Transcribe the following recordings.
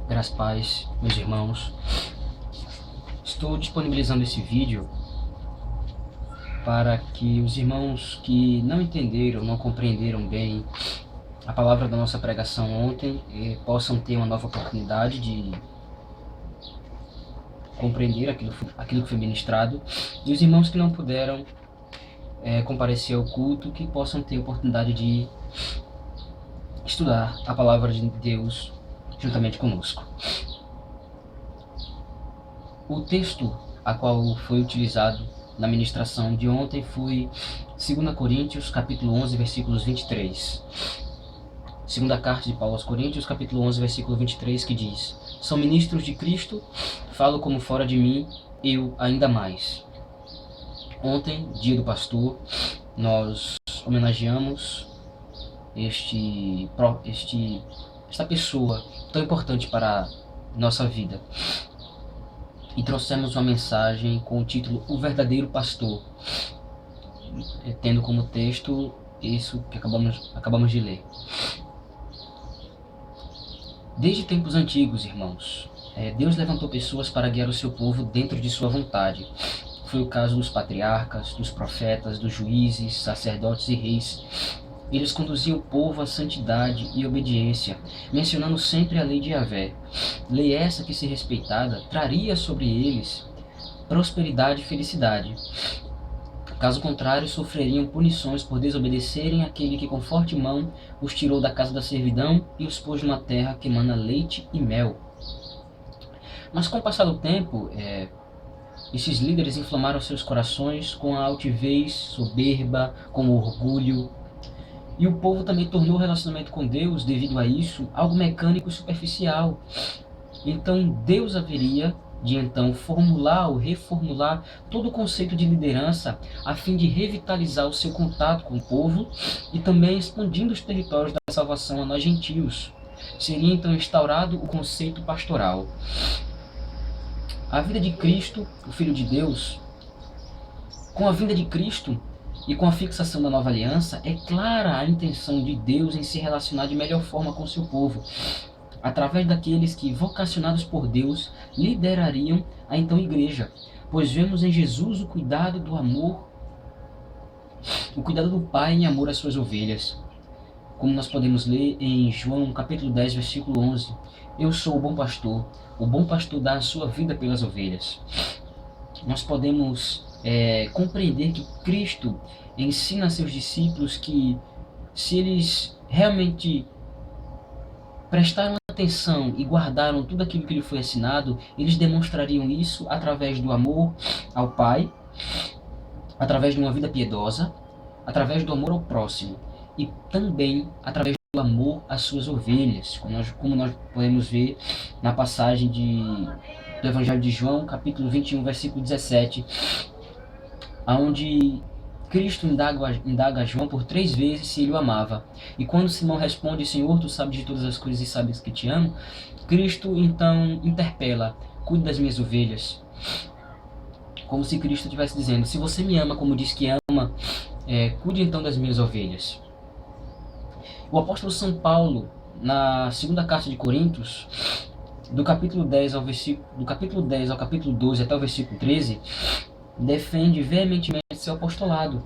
Graças a paz, meus irmãos. Estou disponibilizando esse vídeo para que os irmãos que não entenderam, não compreenderam bem a palavra da nossa pregação ontem possam ter uma nova oportunidade de compreender aquilo que foi ministrado, e os irmãos que não puderam comparecer ao culto, que possam ter a oportunidade de estudar a palavra de Deus juntamente conosco. O texto a qual foi utilizado na ministração de ontem foi 2 Coríntios, capítulo 11, versículos 23. Segunda carta de Paulo aos Coríntios, capítulo 11, versículo 23, que diz: São ministros de Cristo, falo como fora de mim, eu ainda mais. Ontem, dia do pastor, nós homenageamos esta pessoa tão importante para a nossa vida. E trouxemos uma mensagem com o título O Verdadeiro Pastor, tendo como texto isso que acabamos de ler. Desde tempos antigos, irmãos, Deus levantou pessoas para guiar o seu povo dentro de sua vontade. Foi o caso dos patriarcas, dos profetas, dos juízes, sacerdotes e reis. Eles conduziam o povo à santidade e obediência, mencionando sempre a lei de Yahvé. Lei essa que, se respeitada, traria sobre eles prosperidade e felicidade. Caso contrário, sofreriam punições por desobedecerem àquele que com forte mão os tirou da casa da servidão e os pôs numa terra que emana leite e mel. Mas com o passar do tempo, esses líderes inflamaram seus corações com a altivez, soberba, com o orgulho. E o povo também tornou o relacionamento com Deus, devido a isso, algo mecânico e superficial. Então Deus haveria de formular ou reformular todo o conceito de liderança a fim de revitalizar o seu contato com o povo e também expandindo os territórios da salvação a nós gentios. Seria então instaurado o conceito pastoral. A vida de Cristo, o Filho de Deus, com a vinda de Cristo e com a fixação da nova aliança, é clara a intenção de Deus em se relacionar de melhor forma com seu povo, através daqueles que, vocacionados por Deus, liderariam a então igreja, pois vemos em Jesus o cuidado do amor, o cuidado do Pai em amor às suas ovelhas. Como nós podemos ler em João capítulo 10, versículo 11, Eu sou o bom pastor dá a sua vida pelas ovelhas. Nós podemos compreender que Cristo ensina a seus discípulos que, se eles realmente prestaram atenção e guardaram tudo aquilo que lhe foi ensinado, eles demonstrariam isso através do amor ao Pai, através de uma vida piedosa, através do amor ao próximo e também através do amor às suas ovelhas, como nós podemos ver na passagem do Evangelho de João, capítulo 21, versículo 17, onde Cristo indaga a João por 3 vezes se ele o amava. E quando Simão responde, Senhor, tu sabes de todas as coisas e sabes que te amo, Cristo então interpela, cuide das minhas ovelhas. Como se Cristo estivesse dizendo, se você me ama como diz que ama, cuide então das minhas ovelhas. O apóstolo São Paulo, na segunda carta de Coríntios, do capítulo 10 ao capítulo 12 até o versículo 13, defende veementemente seu apostolado,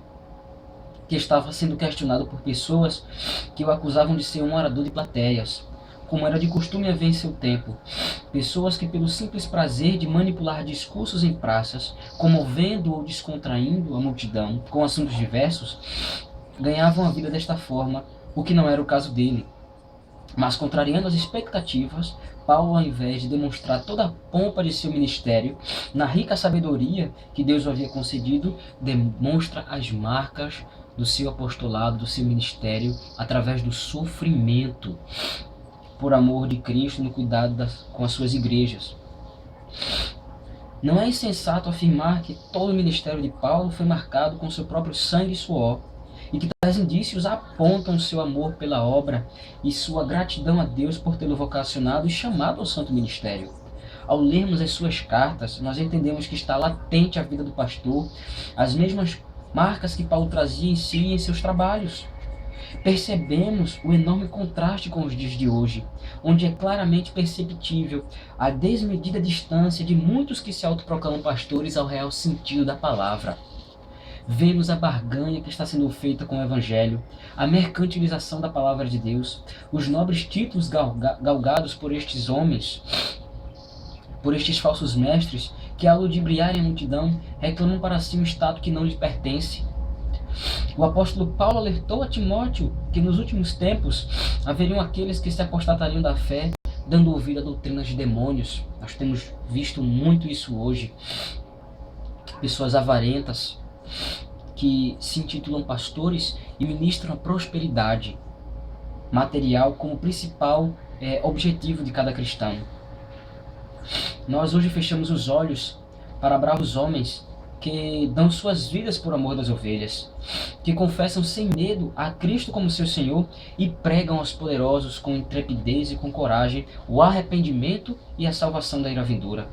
que estava sendo questionado por pessoas que o acusavam de ser um orador de plateias, como era de costume haver em seu tempo. Pessoas que, pelo simples prazer de manipular discursos em praças, comovendo ou descontraindo a multidão com assuntos diversos, ganhavam a vida desta forma, o que não era o caso dele. Mas, contrariando as expectativas, Paulo, ao invés de demonstrar toda a pompa de seu ministério, na rica sabedoria que Deus o havia concedido, demonstra as marcas do seu apostolado, do seu ministério, através do sofrimento, por amor de Cristo, no cuidado com as suas igrejas. Não é insensato afirmar que todo o ministério de Paulo foi marcado com seu próprio sangue e suor, e que tais indícios apontam seu amor pela obra e sua gratidão a Deus por tê-lo vocacionado e chamado ao santo ministério. Ao lermos as suas cartas, nós entendemos que está latente a vida do pastor, as mesmas marcas que Paulo trazia em si e em seus trabalhos. Percebemos o enorme contraste com os dias de hoje, onde é claramente perceptível a desmedida distância de muitos que se autoproclamam pastores ao real sentido da palavra. Vemos a barganha que está sendo feita com o Evangelho, a mercantilização da palavra de Deus, os nobres títulos galgados por estes homens, por estes falsos mestres, que ao ludibriarem a multidão, reclamam para si um status que não lhe pertence. O apóstolo Paulo alertou a Timóteo que nos últimos tempos haveriam aqueles que se apostatariam da fé, dando ouvido a doutrinas de demônios. Nós temos visto muito isso hoje. Pessoas avarentas que se intitulam pastores e ministram a prosperidade material como principal objetivo de cada cristão. Nós hoje fechamos os olhos para bravos homens que dão suas vidas por amor das ovelhas, que confessam sem medo a Cristo como seu Senhor e pregam aos poderosos com intrepidez e com coragem o arrependimento e a salvação da ira vindoura.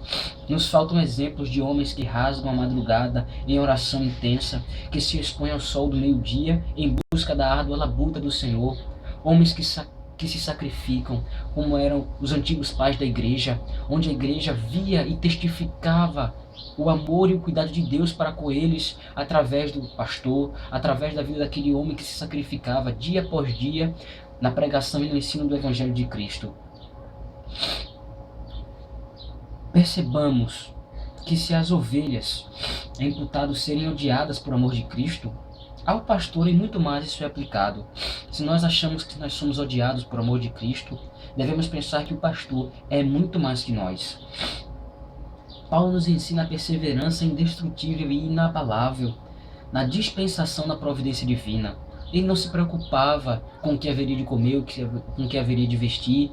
Nos faltam exemplos de homens que rasgam a madrugada em oração intensa, que se expõem ao sol do meio-dia em busca da árdua labuta do Senhor, homens que se sacrificam, como eram os antigos pais da igreja, onde a igreja via e testificava o amor e o cuidado de Deus para com eles, através do pastor, através da vida daquele homem que se sacrificava dia após dia na pregação e no ensino do Evangelho de Cristo. Percebamos que se as ovelhas é imputado serem odiadas por amor de Cristo, ao pastor e muito mais isso é aplicado. Se nós achamos que nós somos odiados por amor de Cristo, devemos pensar que o pastor é muito mais que nós. Paulo nos ensina a perseverança indestrutível e inabalável na dispensação da providência divina. Ele não se preocupava com o que haveria de comer, com o que haveria de vestir,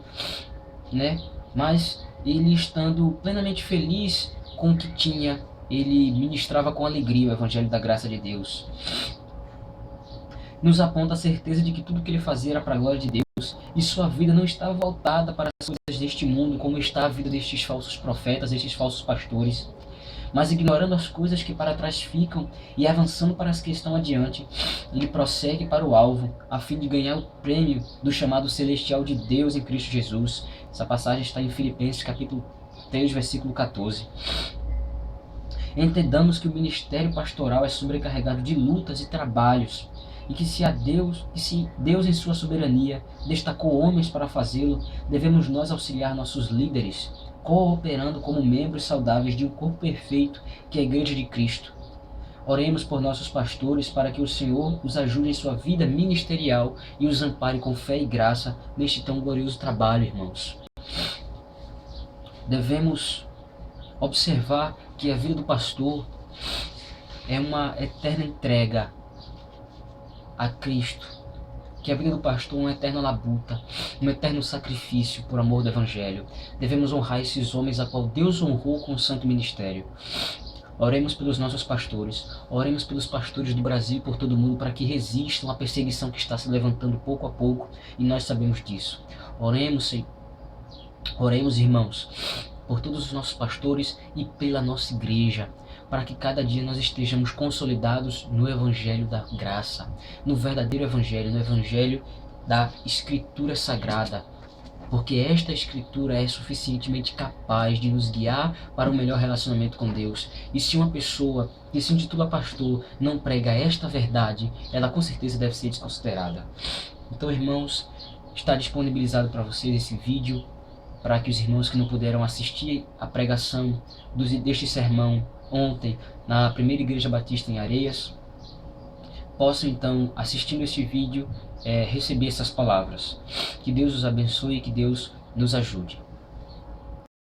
né? Mas ele, estando plenamente feliz com o que tinha, ele ministrava com alegria o Evangelho da graça de Deus. Nos aponta a certeza de que tudo que ele fazia era para a glória de Deus, e sua vida não estava voltada para as coisas deste mundo, como está a vida destes falsos profetas, destes falsos pastores, mas ignorando as coisas que para trás ficam e avançando para as que estão adiante, ele prossegue para o alvo, a fim de ganhar o prêmio do chamado celestial de Deus em Cristo Jesus. Essa passagem está em Filipenses capítulo 3, versículo 14. Entendamos que o ministério pastoral é sobrecarregado de lutas e trabalhos, e que se Deus em sua soberania destacou homens para fazê-lo, devemos nós auxiliar nossos líderes, cooperando como membros saudáveis de um corpo perfeito que é a Igreja de Cristo. Oremos por nossos pastores para que o Senhor os ajude em sua vida ministerial e os ampare com fé e graça neste tão glorioso trabalho, irmãos. Devemos observar que a vida do pastor é uma eterna entrega a Cristo, que a vida do pastor é uma eterna labuta, um eterno sacrifício por amor do Evangelho. Devemos honrar esses homens a qual Deus honrou com o santo ministério. Oremos pelos nossos pastores, oremos pelos pastores do Brasil e por todo mundo para que resistam à perseguição que está se levantando pouco a pouco, e nós sabemos disso. Oremos, irmãos, por todos os nossos pastores e pela nossa igreja, para que cada dia nós estejamos consolidados no Evangelho da graça, no verdadeiro Evangelho, no Evangelho da Escritura Sagrada, porque esta Escritura é suficientemente capaz de nos guiar para um melhor relacionamento com Deus. E se uma pessoa que se intitula pastor não prega esta verdade, ela com certeza deve ser desconsiderada. Então, irmãos, está disponibilizado para vocês esse vídeo, para que os irmãos que não puderam assistir a pregação deste sermão ontem na Primeira Igreja Batista em Areias, possam então, assistindo este vídeo, receber essas palavras. Que Deus os abençoe e que Deus nos ajude.